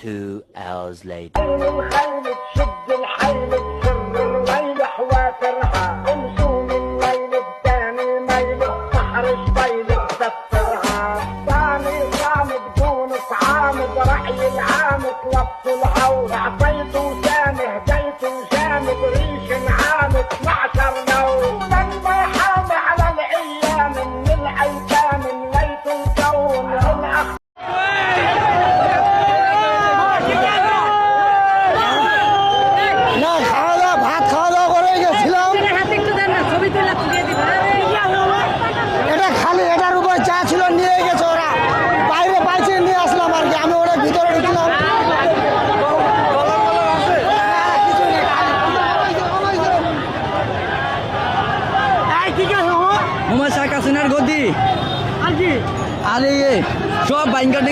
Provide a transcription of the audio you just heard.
2 hours later. الخيل تشد الحيل تسر الويل حوافرها امشوا من ليل الثاني الميل الصحر شبيل تسفرها ثاني صامد دون صعامد رحي العامد لبسوا العور اعطيته سامي هديته جامد ريش عامد 12 نور لما يحامي على الايام من الايتام ليت الكون الاخ না খাওয়া দাওয়া ভাত খাওয়া দাওয়া করে গেছিলাম। এটা খালি এটার উপর চা ছিল নিয়ে গেছে ওরা, বাইরে পাইছে নিয়ে আসলাম আর কি। আমি ওরা ভিতরে ঢুকলাম। মোহাম্মদ শেখ হাসিনার গদি আর সব বাইঙ্গার